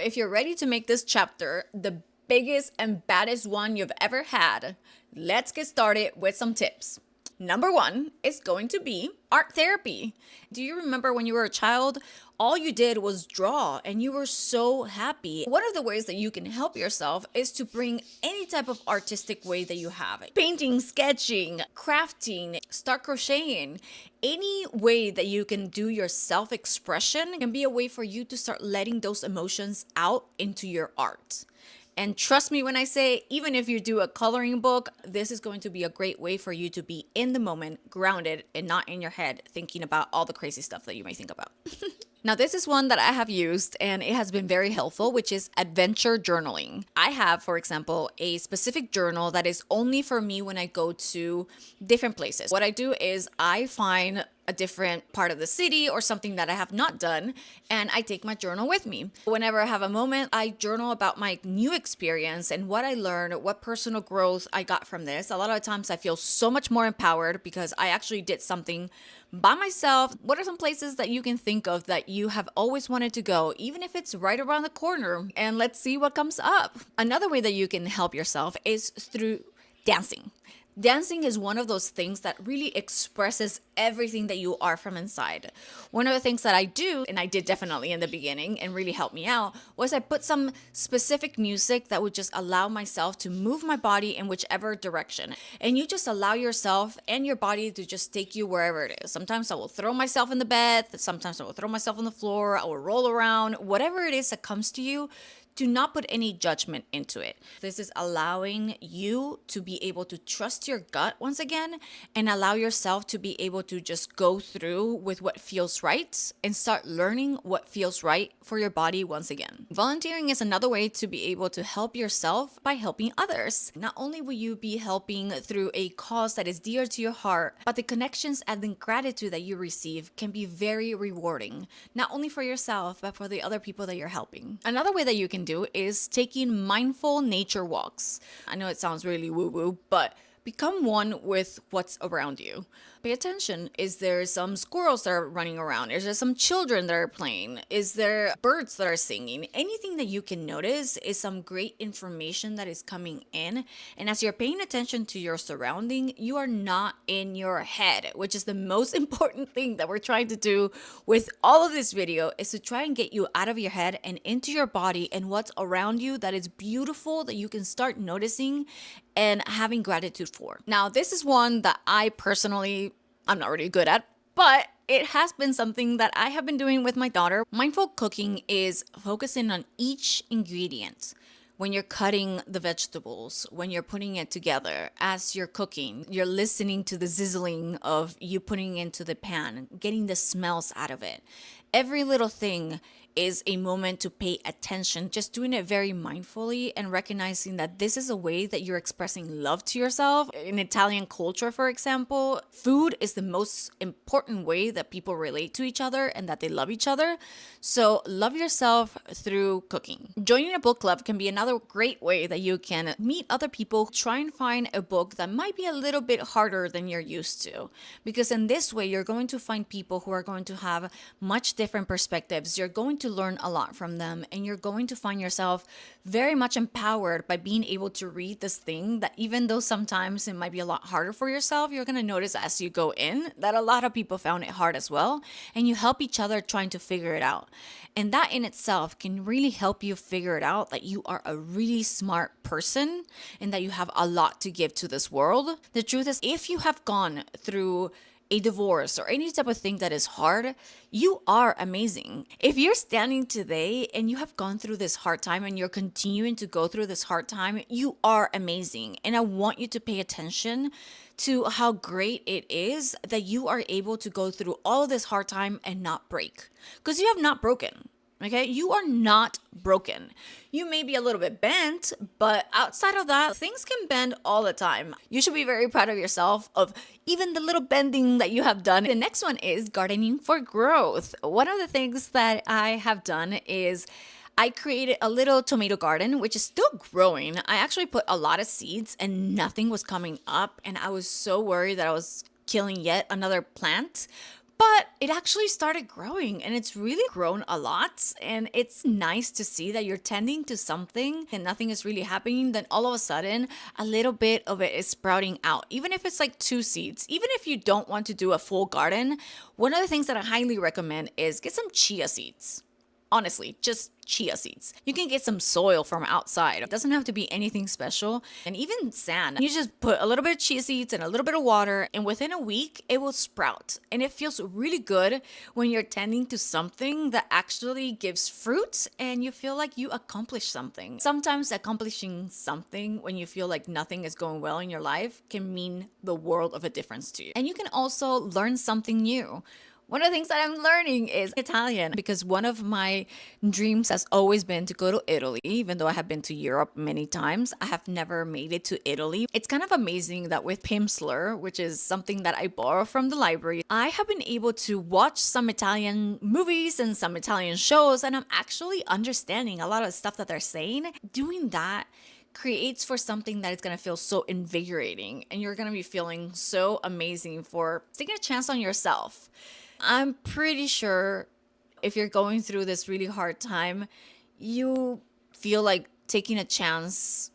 If you're ready to make this chapter the biggest and baddest one you've ever had, let's get started with some tips. Number one is going to be art therapy. Do you remember when you were a child? All you did was draw and you were so happy. One of the ways that you can help yourself is to bring any type of artistic way that you have. Painting, sketching, crafting, start crocheting. Any way that you can do your self-expression can be a way for you to start letting those emotions out into your art. And trust me when I say, even if you do a coloring book, this is going to be a great way for you to be in the moment, grounded, and not in your head thinking about all the crazy stuff that you may think about. Now, this is one that I have used and it has been very helpful, which is adventure journaling. I have, for example, a specific journal that is only for me when I go to different places. What I do is I find a different part of the city or something that I have not done, and I take my journal with me. Whenever I have a moment, I journal about my new experience and what I learned, what personal growth I got from this. A lot of times I feel so much more empowered because I actually did something by myself. What are some places that you can think of that you have always wanted to go, even if it's right around the corner? And let's see what comes up. Another way that you can help yourself is through dancing. Dancing is one of those things that really expresses everything that you are from inside. One of the things that I do, and I did definitely in the beginning and really helped me out, was I put some specific music that would just allow myself to move my body in whichever direction. And you just allow yourself and your body to just take you wherever it is. Sometimes I will throw myself in the bed, sometimes I will throw myself on the floor, I will roll around, whatever it is that comes to you. Do not put any judgment into it. This is allowing you to be able to trust your gut once again and allow yourself to be able to just go through with what feels right and start learning what feels right for your body once again. Volunteering is another way to be able to help yourself by helping others. Not only will you be helping through a cause that is dear to your heart, but the connections and the gratitude that you receive can be very rewarding, not only for yourself, but for the other people that you're helping. Another way that you can do is taking mindful nature walks. I know it sounds really woo-woo, but become one with what's around you. Pay attention. Is there some squirrels that are running around? Is there some children that are playing? Is there birds that are singing? Anything that you can notice is some great information that is coming in. And as you're paying attention to your surrounding, you are not in your head, which is the most important thing that we're trying to do with all of this video, is to try and get you out of your head and into your body and what's around you that is beautiful, that you can start noticing and having gratitude for. Now, this is one that I'm not really good at, but it has been something that I have been doing with my daughter. Mindful cooking is focusing on each ingredient. When you're cutting the vegetables, when you're putting it together, as you're cooking, you're listening to the sizzling of you putting it into the pan, getting the smells out of it. Every little thing is a moment to pay attention, just doing it very mindfully and recognizing that this is a way that you're expressing love to yourself. In Italian culture, for example, food is the most important way that people relate to each other and that they love each other. So love yourself through cooking. Joining a book club can be another great way that you can meet other people. Try and find a book that might be a little bit harder than you're used to, because in this way, you're going to find people who are going to have much different perspectives. You're going to learn a lot from them, and you're going to find yourself very much empowered by being able to read this thing that, even though sometimes it might be a lot harder for yourself, you're going to notice as you go in that a lot of people found it hard as well, and you help each other trying to figure it out. And that in itself can really help you figure it out, that you are a really smart person and that you have a lot to give to this world. The truth is, if you have gone through a divorce or any type of thing that is hard, you are amazing. If you're standing today and you have gone through this hard time and you're continuing to go through this hard time, you are amazing. And I want you to pay attention to how great it is that you are able to go through all of this hard time and not break, because you have not broken. Okay, you are not broken. You may be a little bit bent, but outside of that, things can bend all the time. You should be very proud of yourself of even the little bending that you have done. The next one is gardening for growth. One of the things that I have done is I created a little tomato garden, which is still growing. I actually put a lot of seeds and nothing was coming up, and I was so worried that I was killing yet another plant. But it actually started growing and it's really grown a lot. And it's nice to see that you're tending to something and nothing is really happening. Then all of a sudden, a little bit of it is sprouting out. Even if it's like 2 seeds, even if you don't want to do a full garden, one of the things that I highly recommend is get some chia seeds. Honestly, just chia seeds. You can get some soil from outside. It doesn't have to be anything special. And even sand. You just put a little bit of chia seeds and a little bit of water, and within a week, it will sprout. And it feels really good when you're tending to something that actually gives fruit and you feel like you accomplished something. Sometimes accomplishing something when you feel like nothing is going well in your life can mean the world of a difference to you. And you can also learn something new. One of the things that I'm learning is Italian because one of my dreams has always been to go to Italy. Even though I have been to Europe many times, I have never made it to Italy. It's kind of amazing that with Pimsleur, which is something that I borrow from the library, I have been able to watch some Italian movies and some Italian shows, and I'm actually understanding a lot of the stuff that they're saying. Doing that creates for something that is going to feel so invigorating, and you're going to be feeling so amazing for taking a chance on yourself. I'm pretty sure if you're going through this really hard time, you feel like taking a chance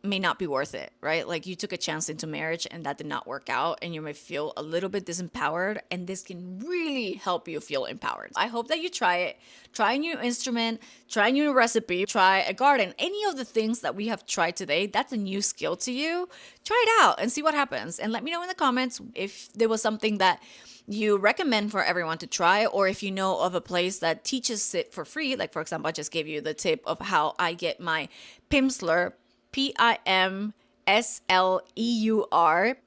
may not be worth it, right? Like you took a chance into marriage and that did not work out, and you may feel a little bit disempowered, and this can really help you feel empowered. I hope that you try it. Try a new instrument, try a new recipe, try a garden. Any of the things that we have tried today, that's a new skill to you. Try it out and see what happens. And let me know in the comments if there was something that you recommend for everyone to try, or if you know of a place that teaches it for free. Like for example, I just gave you the tip of how I get my Pimsleur, Pimsleur,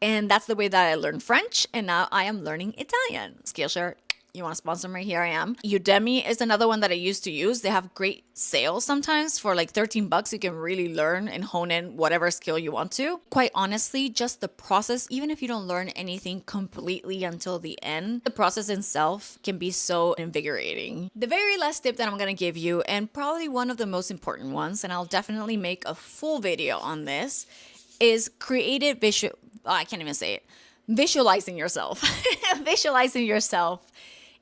and that's the way that I learned French, and now I am learning Italian. Skillshare, you want to sponsor me? Here I am. Udemy is another one that I used to use. They have great sales sometimes for like $13. You can really learn and hone in whatever skill you want to. Quite honestly, just the process, even if you don't learn anything completely until the end, the process itself can be so invigorating. The very last tip that I'm going to give you, and probably one of the most important ones, and I'll definitely make a full video on this, is creative visual. Oh, I can't even say it. Visualizing yourself. Visualizing yourself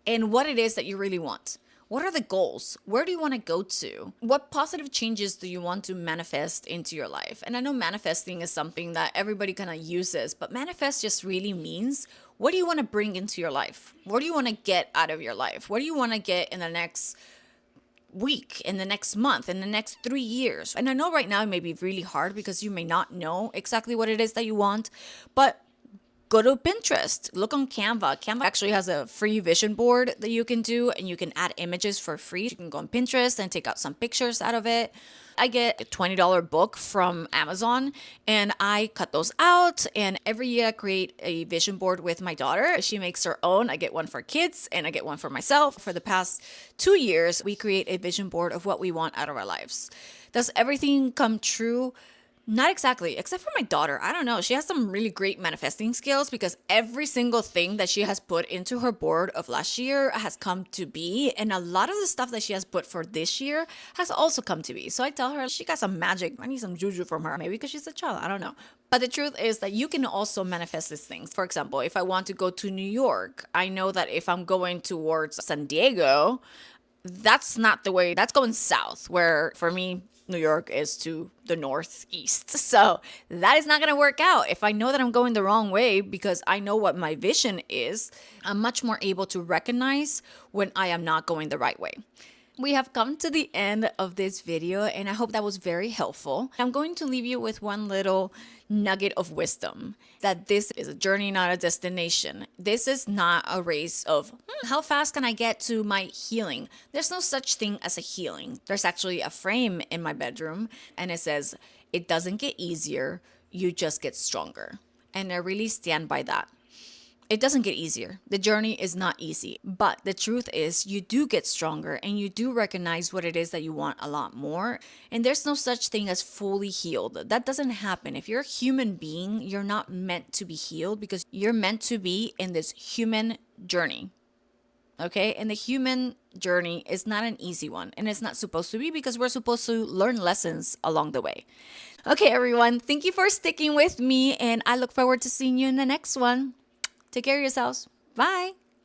and what it is that you really want. What are the goals? Where do you want to go to? What positive changes do you want to manifest into your life? And I know manifesting is something that everybody kind of uses, but manifest just really means, what do you want to bring into your life? What do you want to get out of your life? What do you want to get in the next week, in the next month, in the next 3 years? And I know right now it may be really hard because you may not know exactly what it is that you want, but go to Pinterest, look on Canva. Canva actually has a free vision board that you can do, and you can add images for free. You can go on Pinterest and take out some pictures out of it. I get a $20 book from Amazon and I cut those out, and every year I create a vision board with my daughter. She makes her own. I get one for kids and I get one for myself. For the past 2 years, we create a vision board of what we want out of our lives. Does everything come true? Not exactly, except for my daughter. I don't know. She has some really great manifesting skills because every single thing that she has put into her board of last year has come to be. And a lot of the stuff that she has put for this year has also come to be. So I tell her she got some magic. I need some juju from her. Maybe because she's a child. I don't know. But the truth is that you can also manifest these things. For example, if I want to go to New York, I know that if I'm going towards San Diego, that's not the way. That's going south, where for me, New York is to the northeast. So that is not going to work out. If I know that I'm going the wrong way because I know what my vision is, I'm much more able to recognize when I am not going the right way. We have come to the end of this video, and I hope that was very helpful. I'm going to leave you with one little nugget of wisdom, that this is a journey, not a destination. This is not a race of how fast can I get to my healing. There's no such thing as a healing. There's actually a frame in my bedroom, and it says, it doesn't get easier, you just get stronger. And I really stand by that. It doesn't get easier. The journey is not easy, but the truth is you do get stronger and you do recognize what it is that you want a lot more. And there's no such thing as fully healed. That doesn't happen. If you're a human being, you're not meant to be healed because you're meant to be in this human journey. Okay? And the human journey is not an easy one, and it's not supposed to be because we're supposed to learn lessons along the way. Okay, everyone, thank you for sticking with me, and I look forward to seeing you in the next one. Take care of yourselves. Bye.